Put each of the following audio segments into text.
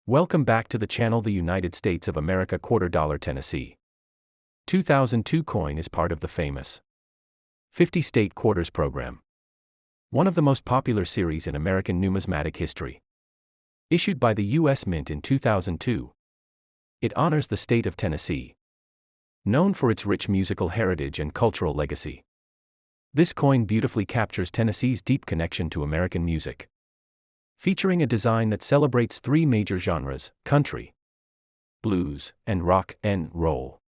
Welcome back to the channel. The United States of America $quarter Tennessee 2002 coin is part of the famous 50 State Quarters program, one of the most popular series in American numismatic history. Issued by the U.S. Mint in 2002, it honors the state of Tennessee, known for its rich musical heritage and cultural legacy. This coin beautifully captures Tennessee's deep connection to American music, featuring a design that celebrates three major genres: country, blues, and rock and roll.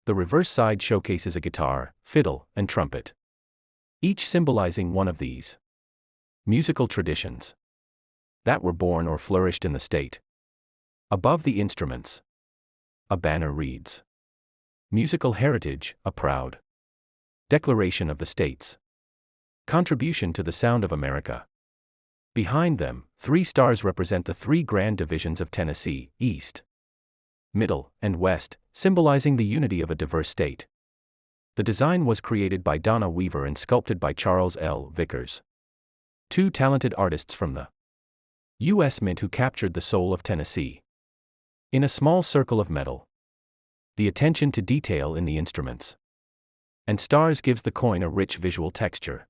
The reverse side showcases a guitar, fiddle, and trumpet, each symbolizing one of these musical traditions that were born or flourished in the state. Above the instruments, a banner reads, "Musical Heritage, a proud declaration of the state's contribution to the sound of America." Behind them, three stars represent the three grand divisions of Tennessee: East, Middle, and West, symbolizing the unity of a diverse state. The design was created by Donna Weaver and sculpted by Charles L. Vickers, two talented artists from the U.S. Mint who captured the soul of Tennessee in a small circle of metal. The attention to detail in the instruments and stars gives the coin a rich visual texture.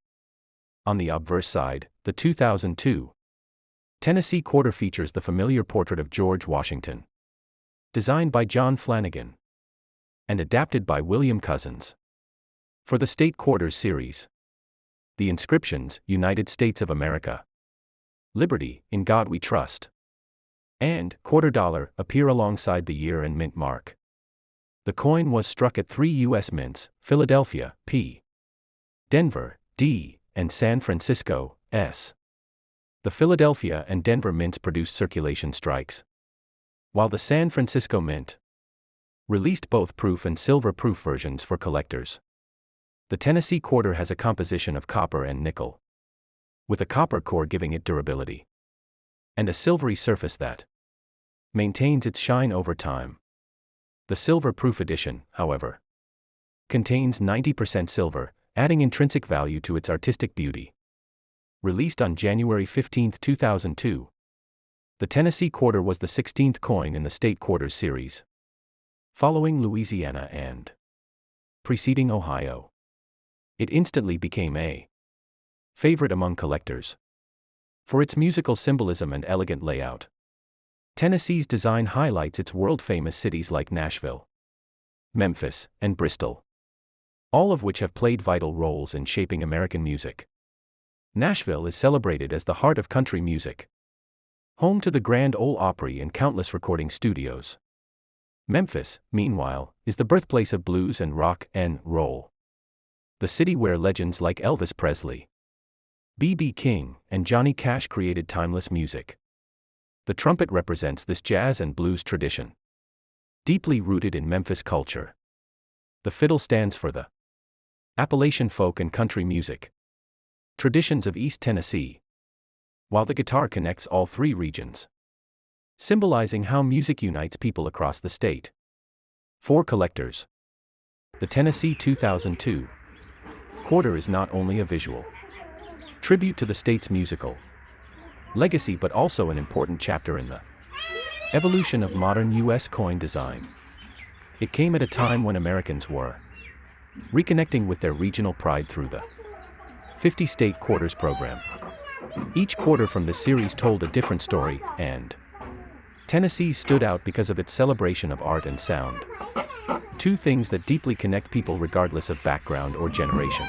On the obverse side, the 2002 Tennessee quarter features the familiar portrait of George Washington, designed by John Flanagan and adapted by William Cousins. For the State Quarters series, the inscriptions, "United States of America, Liberty, in God We Trust," and $quarter appear alongside the year and mint mark. The coin was struck at three U.S. mints: Philadelphia, P., Denver, D., and San Francisco, S. The Philadelphia and Denver mints produced circulation strikes, while the San Francisco Mint released both proof and silver proof versions for collectors. The Tennessee quarter has a composition of copper and nickel, with a copper core giving it durability, and a silvery surface that maintains its shine over time. The silver proof edition, however, contains 90% silver, adding intrinsic value to its artistic beauty. Released on January 15, 2002, the Tennessee quarter was the 16th coin in the State Quarters series, following Louisiana and preceding Ohio. It instantly became a favorite among collectors for its musical symbolism and elegant layout. Tennessee's design highlights its world-famous cities like Nashville, Memphis, and Bristol, all of which have played vital roles in shaping American music. Nashville is celebrated as the heart of country music, home to the Grand Ole Opry and countless recording studios. Memphis, meanwhile, is the birthplace of blues and rock and roll, the city where legends like Elvis Presley, B.B. King, and Johnny Cash created timeless music. The trumpet represents this jazz and blues tradition, deeply rooted in Memphis culture. The fiddle stands for the Appalachian folk and country music traditions of East Tennessee, while the guitar connects all three regions, symbolizing how music unites people across the state. For collectors, the Tennessee 2002 quarter is not only a visual tribute to the state's musical legacy but also an important chapter in the evolution of modern U.S. coin design. It came at a time when Americans were reconnecting with their regional pride through the 50 State Quarters program. Each quarter from this series told a different story, and Tennessee stood out because of its celebration of art and sound, two things that deeply connect people regardless of background or generation.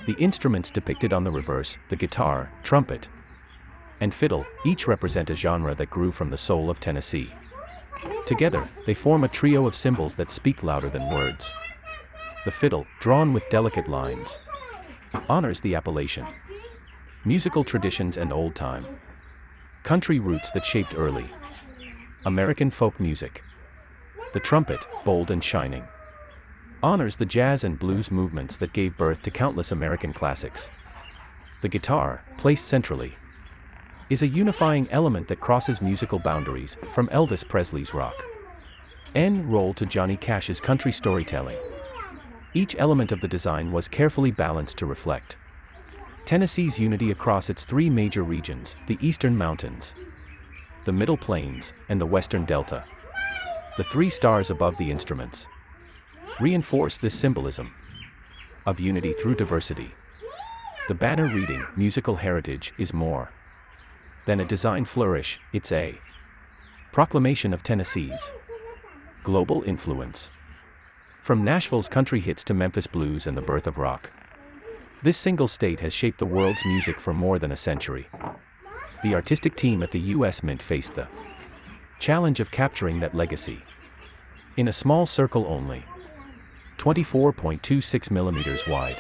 The instruments depicted on the reverse, the guitar, trumpet, and fiddle, each represent a genre that grew from the soul of Tennessee. Together, they form a trio of symbols that speak louder than words. The fiddle, drawn with delicate lines, honors the Appalachian musical traditions and old-time country roots that shaped early American folk music. The trumpet, bold and shining, honors the jazz and blues movements that gave birth to countless American classics. The guitar, placed centrally, is a unifying element that crosses musical boundaries, from Elvis Presley's rock and roll to Johnny Cash's country storytelling. Each element of the design was carefully balanced to reflect Tennessee's unity across its three major regions: the Eastern Mountains, the Middle Plains, and the Western Delta. The 3 stars above the instruments reinforce this symbolism of unity through diversity. The banner reading, "Musical Heritage," is more than a design flourish, it's a proclamation of Tennessee's global influence. From Nashville's country hits to Memphis blues and the birth of rock, this single state has shaped the world's music for more than a century. The artistic team at the U.S. Mint faced the challenge of capturing that legacy in a small circle only 24.26 millimeters wide.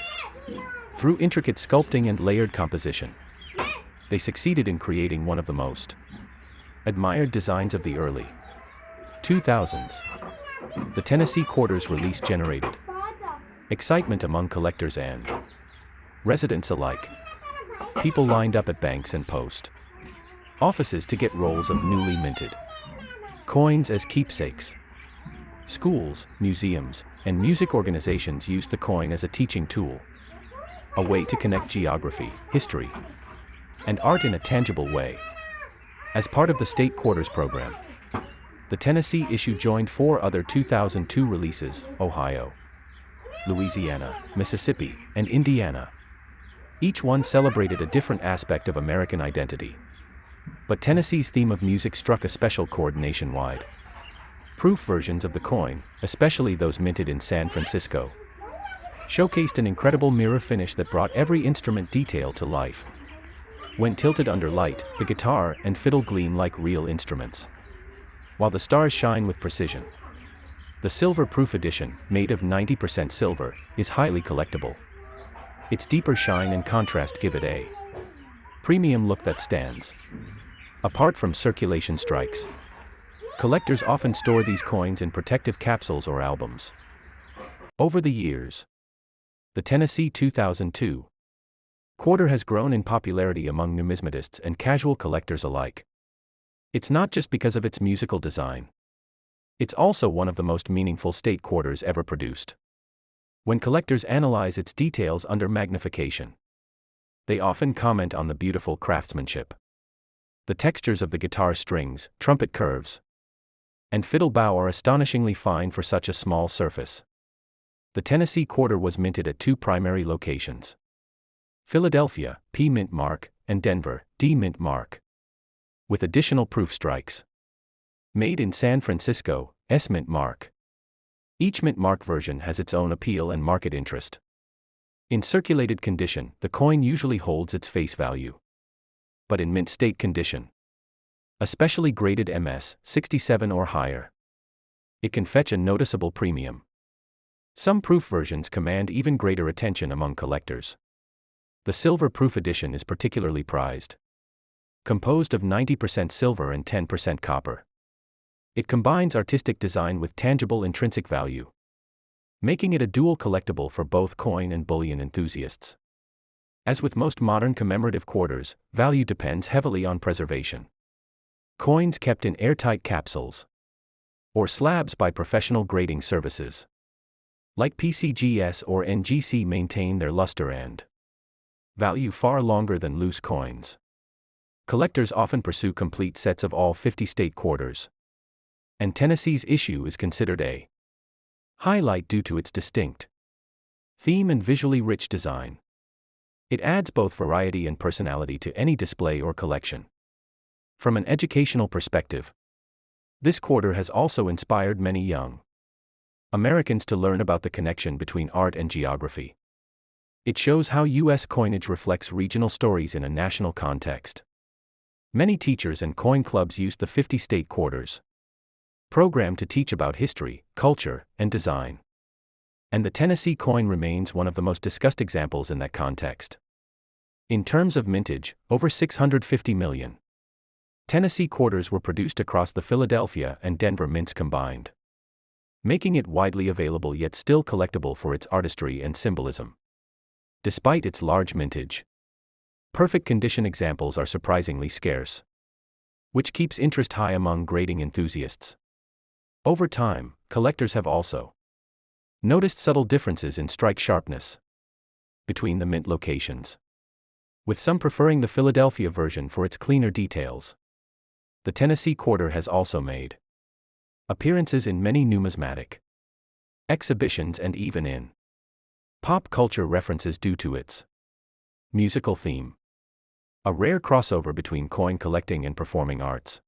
Through intricate sculpting and layered composition, they succeeded in creating one of the most admired designs of the early 2000s. The Tennessee Quarters release generated excitement among collectors and residents alike. People lined up at banks and post offices to get rolls of newly minted coins as keepsakes. Schools, museums, and music organizations used the coin as a teaching tool, a way to connect geography, history, and art in a tangible way. As part of the State Quarters program, the Tennessee issue joined 4 other 2002 releases: Ohio, Louisiana, Mississippi, and Indiana. Each one celebrated a different aspect of American identity. But Tennessee's theme of music struck a special chord nationwide. Proof versions of the coin, especially those minted in San Francisco, showcased an incredible mirror finish that brought every instrument detail to life. When tilted under light, the guitar and fiddle gleam like real instruments, while the stars shine with precision. The Silver Proof edition, made of 90% silver, is highly collectible. Its deeper shine and contrast give it a premium look that stands apart from circulation strikes. Collectors often store these coins in protective capsules or albums. Over the years, the Tennessee 2002 quarter has grown in popularity among numismatists and casual collectors alike. It's not just because of its musical design. It's also one of the most meaningful state quarters ever produced. When collectors analyze its details under magnification, they often comment on the beautiful craftsmanship. The textures of the guitar strings, trumpet curves, and fiddle bow are astonishingly fine for such a small surface. The Tennessee Quarter was minted at 2 primary locations: Philadelphia, P mint mark, and Denver, D mint mark, with additional proof strikes. Made in San Francisco, S mint mark. Each mint mark version has its own appeal and market interest. In circulated condition, the coin usually holds its face value. But in mint state condition, especially graded MS 67 or higher, it can fetch a noticeable premium. Some proof versions command even greater attention among collectors. The Silver Proof edition is particularly prized. Composed of 90% silver and 10% copper, it combines artistic design with tangible intrinsic value, making it a dual collectible for both coin and bullion enthusiasts. As with most modern commemorative quarters, value depends heavily on preservation. Coins kept in airtight capsules or slabs by professional grading services like PCGS or NGC maintain their luster and value far longer than loose coins. Collectors often pursue complete sets of all 50 state quarters, and Tennessee's issue is considered a highlight due to its distinct theme and visually rich design. It adds both variety and personality to any display or collection. From an educational perspective, this quarter has also inspired many young Americans to learn about the connection between art and geography. It shows how U.S. coinage reflects regional stories in a national context. Many teachers and coin clubs use the 50 state quarters program to teach about history, culture, and design. And the Tennessee coin remains one of the most discussed examples in that context. In terms of mintage, over 650 million Tennessee quarters were produced across the Philadelphia and Denver mints combined, making it widely available yet still collectible for its artistry and symbolism. Despite its large mintage, perfect condition examples are surprisingly scarce, which keeps interest high among grading enthusiasts. Over time, collectors have also noticed subtle differences in strike sharpness between the mint locations, with some preferring the Philadelphia version for its cleaner details. The Tennessee Quarter has also made appearances in many numismatic exhibitions and even in pop culture references due to its musical theme. A rare crossover between coin collecting and performing arts.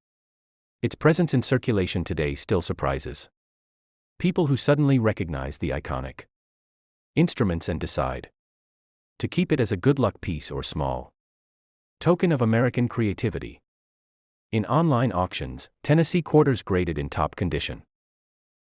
Its presence in circulation today still surprises people who suddenly recognize the iconic instruments and decide to keep it as a good luck piece or small token of American creativity. In online auctions, Tennessee quarters graded in top condition